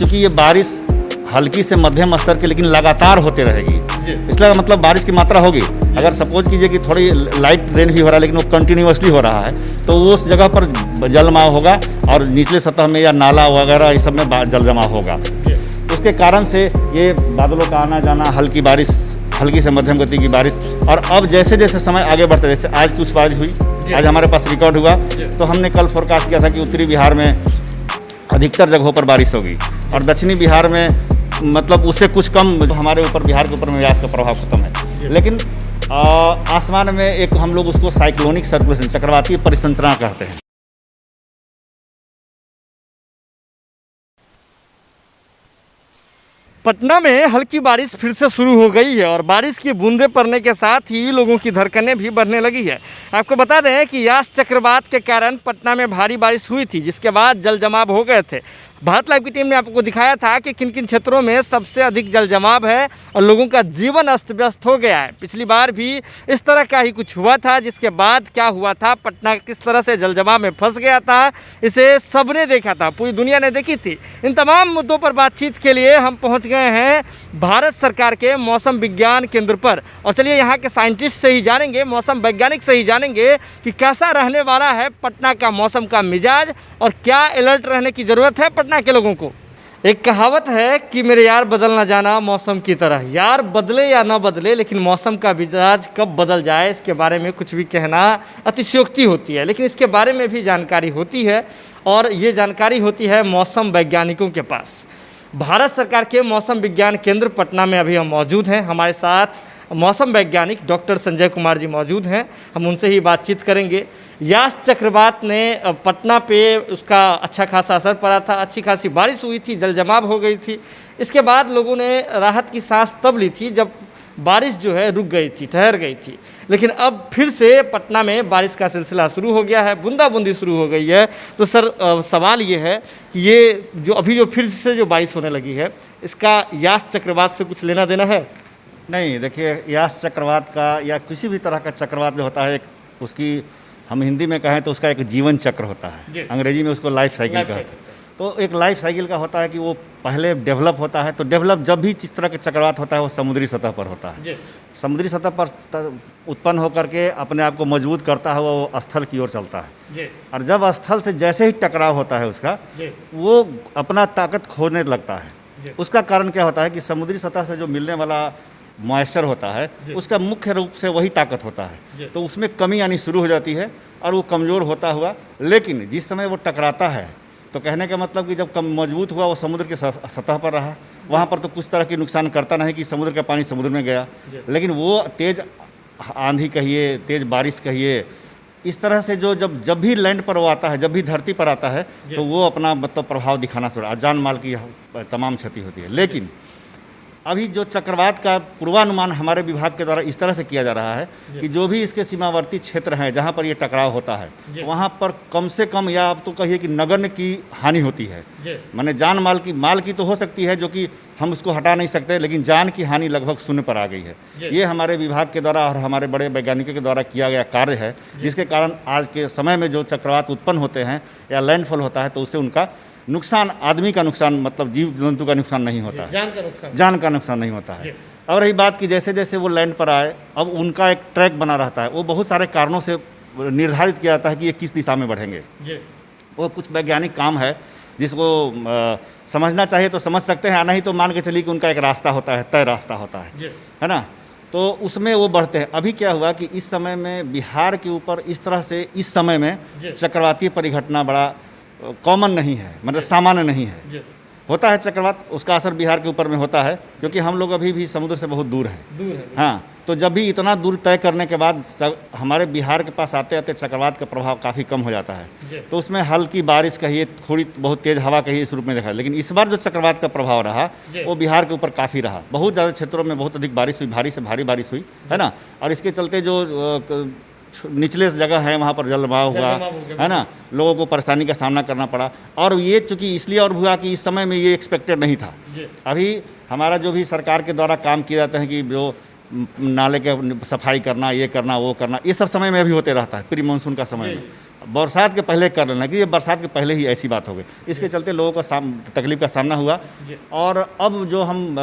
चूँकि ये बारिश हल्की से मध्यम स्तर की लेकिन लगातार होते रहेगी, इसलिए मतलब बारिश की मात्रा होगी। अगर सपोज कीजिए कि थोड़ी लाइट रेन भी हो रहा है लेकिन वो कंटिन्यूअसली हो रहा है, तो वो उस जगह पर जल जमाव होगा और निचले सतह में या नाला वगैरह इस सब में जल जमाव होगा। उसके कारण से ये बादलों का आना जाना, हल्की बारिश, हल्की से मध्यम गति की बारिश। और अब जैसे जैसे समय आगे बढ़ता है, जैसे आज कुछ बारिश हुई, आज हमारे पास रिकॉर्ड हुआ, तो हमने कल फोरकास्ट किया था कि उत्तरी बिहार में अधिकतर जगहों पर बारिश होगी और दक्षिणी बिहार में मतलब उससे कुछ कम हमारे ऊपर, बिहार के ऊपर में व्यास का प्रभाव खत्म है। लेकिन आसमान में एक हम लोग उसको साइक्लोनिक सर्कुलेशन, चक्रवातीय परिसंचरण कहते हैं। पटना में हल्की बारिश फिर से शुरू हो गई है और बारिश की बूंदें पड़ने के साथ ही लोगों की धड़कनें भी बढ़ने लगी है। आपको बता दें कि यास चक्रवात के कारण पटना में भारी बारिश हुई थी, जिसके बाद जल जमाव हो गए थे। भारत लाइव की टीम ने आपको दिखाया था कि किन किन क्षेत्रों में सबसे अधिक जल जमाव है और लोगों का जीवन अस्त व्यस्त हो गया है। पिछली बार भी इस तरह का ही कुछ हुआ था, जिसके बाद क्या हुआ था, पटना किस तरह से जल जमाव में फंस गया था, इसे सबने देखा था, पूरी दुनिया ने देखी थी। इन तमाम मुद्दों पर बातचीत के लिए हम पहुँच गए हैं भारत सरकार के मौसम विज्ञान केंद्र पर। और चलिए यहाँ के साइंटिस्ट से ही जानेंगे, मौसम वैज्ञानिक से ही जानेंगे कि कैसा रहने वाला है पटना का मौसम का मिजाज और क्या अलर्ट रहने की ज़रूरत है पटना के लोगों को। एक कहावत है कि मेरे यार बदल ना जाना मौसम की तरह। यार बदले या ना बदले, लेकिन मौसम का मिजाज कब बदल जाए इसके बारे में कुछ भी कहना अतिशयोक्ति होती है। लेकिन इसके बारे में भी जानकारी होती है और ये जानकारी होती है मौसम वैज्ञानिकों के पास। भारत सरकार के मौसम विज्ञान केंद्र पटना में अभी हम मौजूद हैं। हमारे साथ मौसम वैज्ञानिक डॉक्टर संजय कुमार जी मौजूद हैं, हम उनसे ही बातचीत करेंगे। यास चक्रवात ने पटना पे उसका अच्छा खासा असर पड़ा था, अच्छी खासी बारिश हुई थी, जल जमाव हो गई थी। इसके बाद लोगों ने राहत की सांस तब ली थी जब बारिश जो है रुक गई थी, ठहर गई थी। लेकिन अब फिर से पटना में बारिश का सिलसिला शुरू हो गया है, बूंदाबूंदी शुरू हो गई है। तो सर सवाल ये है कि ये जो अभी जो फिर से जो बारिश होने लगी है, इसका यास चक्रवात से कुछ लेना देना है? नहीं, देखिए, यास चक्रवात का या किसी भी तरह का चक्रवात जो होता है, एक उसकी हम हिंदी में कहें तो उसका एक जीवन चक्र होता है, अंग्रेजी में उसको लाइफ साइकिल कहते हैं। तो एक लाइफ साइकिल का होता है कि वो पहले डेवलप होता है, तो डेवलप जब भी जिस तरह के चक्रवात होता है वो समुद्री सतह पर होता है। समुद्री सतह पर उत्पन्न होकर के अपने आप को मजबूत करता है, वो स्थल की ओर चलता है। और जब स्थल से जैसे ही टकराव होता है उसका, वो अपना ताकत खोने लगता है। उसका कारण क्या होता है कि समुद्री सतह से जो मिलने वाला मॉइस्चर होता है, उसका मुख्य रूप से वही ताकत होता है, तो उसमें कमी आनी शुरू हो जाती है और वो कमज़ोर होता हुआ, लेकिन जिस समय वो टकराता है, तो कहने का मतलब कि जब कम मजबूत हुआ, वो समुद्र के सतह पर रहा, वहाँ पर तो कुछ तरह की नुकसान करता नहीं कि समुद्र का पानी समुद्र में गया, लेकिन वो तेज़ आंधी कहिए, तेज़ बारिश कहिए, इस तरह से जो जब भी लैंड पर वो आता है, जब भी धरती पर आता है, तो वो अपना मतलब प्रभाव दिखाना शुरू, जान माल की तमाम क्षति होती है। लेकिन अभी जो चक्रवात का पूर्वानुमान हमारे विभाग के द्वारा इस तरह से किया जा रहा है कि जो भी इसके सीमावर्ती क्षेत्र हैं जहाँ पर ये टकराव होता है, वहाँ पर कम से कम, या आप तो कहिए कि नगण्य की हानि होती है। माने जान माल की तो हो सकती है, जो कि हम उसको हटा नहीं सकते, लेकिन जान की हानि लगभग शून्य पर आ गई है। ये हमारे विभाग के द्वारा और हमारे बड़े वैज्ञानिकों के द्वारा किया गया कार्य है, जिसके कारण आज के समय में जो चक्रवात उत्पन्न होते हैं या लैंडफॉल होता है, तो उससे उनका नुकसान, आदमी का नुकसान, मतलब जीव जंतु का नुकसान नहीं होता है, जान का नुकसान नहीं होता है। और रही बात कि जैसे जैसे वो लैंड पर आए, अब उनका एक ट्रैक बना रहता है, वो बहुत सारे कारणों से निर्धारित किया जाता है कि ये किस दिशा में बढ़ेंगे। वो कुछ वैज्ञानिक काम है जिसको समझना चाहिए तो समझ सकते हैं, नहीं तो मान के चलिए कि उनका एक रास्ता होता है, तय रास्ता होता है ना, तो उसमें वो बढ़ते हैं। अभी क्या हुआ कि इस समय में बिहार के ऊपर इस तरह से इस समय में चक्रवातीय परिघटना बड़ा कॉमन नहीं है, मतलब सामान्य नहीं है। होता है चक्रवात, उसका असर बिहार के ऊपर में होता है, क्योंकि हम लोग अभी भी समुद्र से बहुत दूर हैं। हाँ, तो जब भी इतना दूर तय करने के बाद हमारे बिहार के पास आते आते चक्रवात का प्रभाव काफ़ी कम हो जाता है, तो उसमें हल्की बारिश कहिए, थोड़ी बहुत तेज़ हवा कहिए, इस रूप में देखा। लेकिन इस बार जो चक्रवात का प्रभाव रहा, वो बिहार के ऊपर काफ़ी रहा। बहुत ज़्यादा क्षेत्रों में बहुत अधिक बारिश हुई, भारी से भारी बारिश हुई, है ना। और इसके चलते जो निचले जगह है वहाँ पर जल जमाव हुआ, है ना, लोगों को परेशानी का सामना करना पड़ा। और ये चूँकि इसलिए और हुआ कि इस समय में ये एक्सपेक्टेड नहीं था। अभी हमारा जो भी सरकार के द्वारा काम किए जाते हैं कि जो नाले के सफाई करना, ये करना, वो करना, ये सब समय में भी होते रहता है, प्री मानसून का समय में। बरसात के पहले कर लेना कि ये बरसात के पहले ही ऐसी बात हो गई। इसके चलते लोगों का तकलीफ का सामना हुआ। और अब जो हम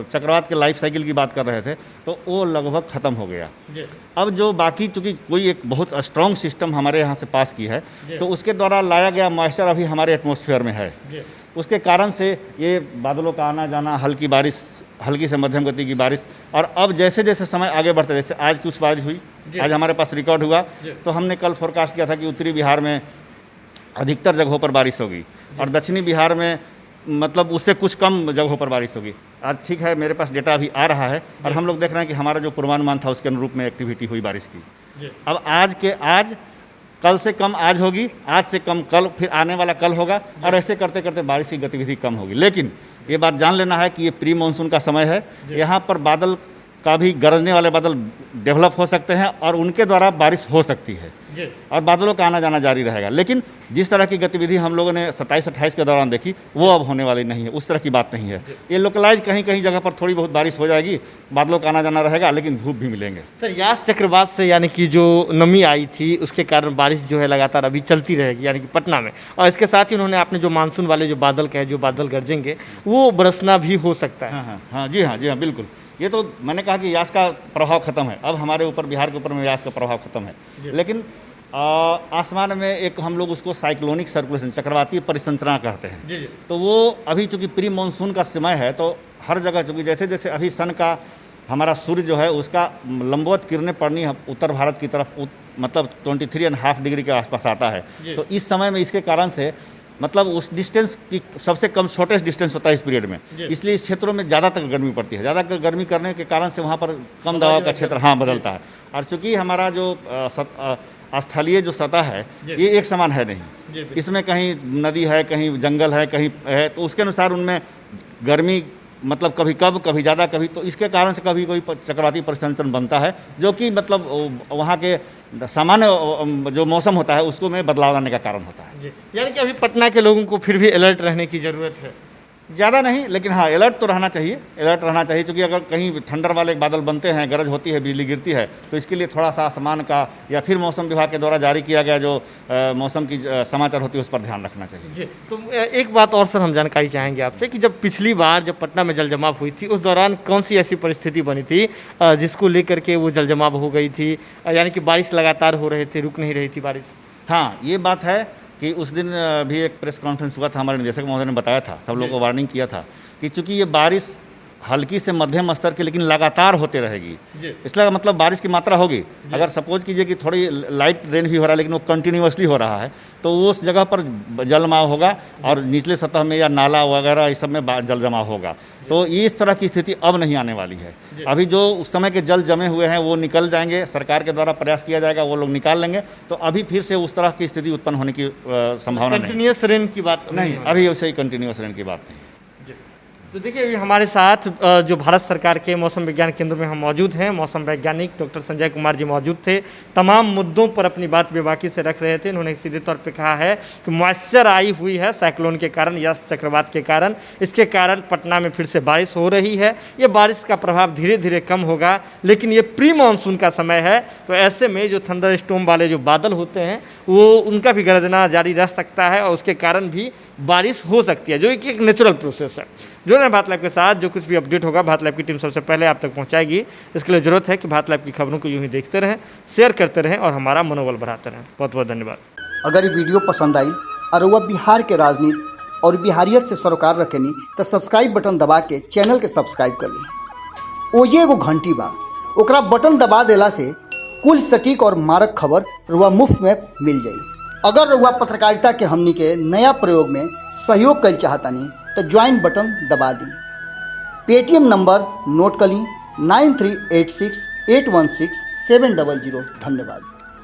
चक्रवात के लाइफ साइकिल की बात कर रहे थे तो वो लगभग ख़त्म हो गया। अब जो बाकी चूँकि कोई एक बहुत स्ट्रॉन्ग सिस्टम हमारे यहाँ से पास की है तो उसके द्वारा लाया गया मॉइस्चर अभी हमारे एटमॉस्फेयर में है। उसके कारण से ये बादलों का आना जाना, हल्की बारिश, हल्की से मध्यम गति की बारिश, और अब जैसे जैसे समय आगे बढ़ता है, जैसे आज कुछ बारिश हुई, आज हमारे पास रिकॉर्ड हुआ, तो हमने कल फोरकास्ट किया था कि उत्तरी बिहार में अधिकतर जगहों पर बारिश होगी और दक्षिणी बिहार में मतलब उससे कुछ कम जगहों पर बारिश होगी। आज ठीक है, मेरे पास डेटा अभी आ रहा है और हम लोग देख रहे हैं कि हमारा जो पूर्वानुमान था उसके अनुरूप में एक्टिविटी हुई बारिश की। अब आज कल से कम आज होगी, आज से कम कल, फिर आने वाला कल होगा, और ऐसे करते करते बारिश की गतिविधि कम होगी। लेकिन ये बात जान लेना है कि ये प्री मानसून का समय है, यहाँ पर बादल का भी गरजने वाले बादल डेवलप हो सकते हैं और उनके द्वारा बारिश हो सकती है और बादलों का आना जाना जारी रहेगा। लेकिन जिस तरह की गतिविधि हम लोगों ने 27-28 के दौरान देखी वो अब होने वाली नहीं है, उस तरह की बात नहीं है। ये लोकलाइज कहीं कहीं जगह पर थोड़ी बहुत बारिश हो जाएगी, बादलों का आना जाना रहेगा, लेकिन धूप भी मिलेंगे। सर, यास चक्रवात से यानी कि जो नमी आई थी उसके कारण बारिश जो है लगातार अभी चलती रहेगी यानी कि पटना में, और इसके साथ ही उन्होंने आपने जो मानसून वाले जो बादल कहे, जो बादल गरजेंगे वो बरसना भी हो सकता है। हाँ, जी हाँ बिल्कुल। ये तो मैंने कहा कि यास का प्रभाव खत्म है, अब हमारे ऊपर, बिहार के ऊपर में यास का प्रभाव खत्म है। लेकिन आसमान में एक हम लोग उसको साइक्लोनिक सर्कुलेशन, चक्रवातीय परिसंचरण कहते हैं। तो वो अभी चूंकि प्री मानसून का समय है तो हर जगह, चूंकि जैसे जैसे अभी सन का हमारा सूर्य जो है उसका लंबवत किरणें पड़नी उत्तर भारत की तरफ मतलब 23.5 डिग्री के आसपास आता है। तो इस समय में इसके कारण से मतलब उस डिस्टेंस की सबसे कम शॉर्टेस्ट डिस्टेंस होता है इस पीरियड में, इसलिए इस क्षेत्रों में ज़्यादातर गर्मी पड़ती है। ज़्यादातर गर्मी करने के कारण से वहाँ पर कम दबाव का क्षेत्र बदलता है। और चूँकि हमारा जो स्थलीय जो सतह है ये एक समान है नहीं, इसमें कहीं नदी है, कहीं जंगल है, कहीं है, तो उसके अनुसार उनमें गर्मी मतलब कभी कब, कभी ज़्यादा, कभी, तो इसके कारण से कभी कोई चक्रवाती परिसंचरण बनता है जो कि मतलब वहाँ के सामान्य जो मौसम होता है उसको में बदलाव आने का कारण होता है। यानी कि अभी पटना के लोगों को फिर भी अलर्ट रहने की ज़रूरत है। ज़्यादा नहीं, लेकिन हाँ अलर्ट तो रहना चाहिए, अलर्ट रहना चाहिए, क्योंकि अगर कहीं ठंडर वाले बादल बनते हैं, गरज होती है, बिजली गिरती है, तो इसके लिए थोड़ा सा आसमान का या फिर मौसम विभाग के द्वारा जारी किया गया जो मौसम की समाचार होती है उस पर ध्यान रखना चाहिए। जी, तो एक बात और सर हम जानकारी चाहेंगे आपसे कि जब पिछली बार जब पटना में जल जमाव हुई थी उस दौरान कौन सी ऐसी परिस्थिति बनी थी जिसको लेकर के वो जल जमाव हो गई थी, यानी कि बारिश लगातार हो रहे थे, रुक नहीं रही थी बारिश? हाँ, ये बात है कि उस दिन भी एक प्रेस कॉन्फ्रेंस हुआ था, हमारे निदेशक महोदय ने बताया था, सब लोगों को वार्निंग किया था कि चूंकि ये बारिश हल्की से मध्यम स्तर की लेकिन लगातार होते रहेगी, इसलिए मतलब बारिश की मात्रा होगी। अगर सपोज कीजिए कि थोड़ी लाइट रेन भी हो रहा है लेकिन वो कंटिन्यूसली हो रहा है तो उस जगह पर जल जमाव होगा और निचले सतह में या नाला वगैरह इस सब में जल जमाव होगा। तो इस तरह की स्थिति अब नहीं आने वाली है। अभी जो उस समय के जल जमे हुए हैं वो निकल जाएंगे, सरकार के द्वारा प्रयास किया जाएगा, वो लोग निकाल लेंगे, तो अभी फिर से उस तरह की स्थिति उत्पन्न होने की संभावना नहीं। कंटिन्यूअस रेन की बात नहीं, अभी वैसे ही कंटिन्यूअस रेन की बात नहीं। तो देखिए अभी हमारे साथ जो भारत सरकार के मौसम विज्ञान केंद्र में हम मौजूद हैं, मौसम वैज्ञानिक डॉक्टर संजय कुमार जी मौजूद थे, तमाम मुद्दों पर अपनी बात बेबाकी से रख रहे थे। उन्होंने सीधे तौर पे कहा है कि मॉइस्चर आई हुई है साइक्लोन के कारण, यास चक्रवात के कारण, इसके कारण पटना में फिर से बारिश हो रही है। ये बारिश का प्रभाव धीरे धीरे कम होगा, लेकिन ये प्री मानसून का समय है, तो ऐसे में जो थंडर स्टॉर्म वाले जो बादल होते हैं वो उनका भी गरजना जारी रह सकता है और उसके कारण भी बारिश हो सकती है, जो एक नेचुरल प्रोसेस है। जुड़े हैं भारत लाइव के साथ, जो कुछ भी अपडेट होगा भारत लाइव की टीम सबसे पहले आप तक पहुंचाएगी। इसके लिए ज़रूरत है कि भारत लाइव की खबरों को यूं ही देखते रहें, शेयर करते रहें और हमारा मनोबल बढ़ाते रहें। बहुत बहुत धन्यवाद। अगर ये वीडियो पसंद आई और वह बिहार के राजनीति और बिहारियत से सरोकार रखेनी तो सब्सक्राइब बटन दबा के चैनल के सब्सक्राइब कर ली। ओजे एगो घंटी बा, ओकरा बटन दबा देला से कुल सटीक और मारक खबर रुआ मुफ्त में मिल जाई। अगर रुआ पत्रकारिता के हमनी के नया प्रयोग में सहयोग कर चाहतानी तो ज्वाइन बटन दबा दी। पेटीएम नंबर नोट कर ली 9386816700। धन्यवाद।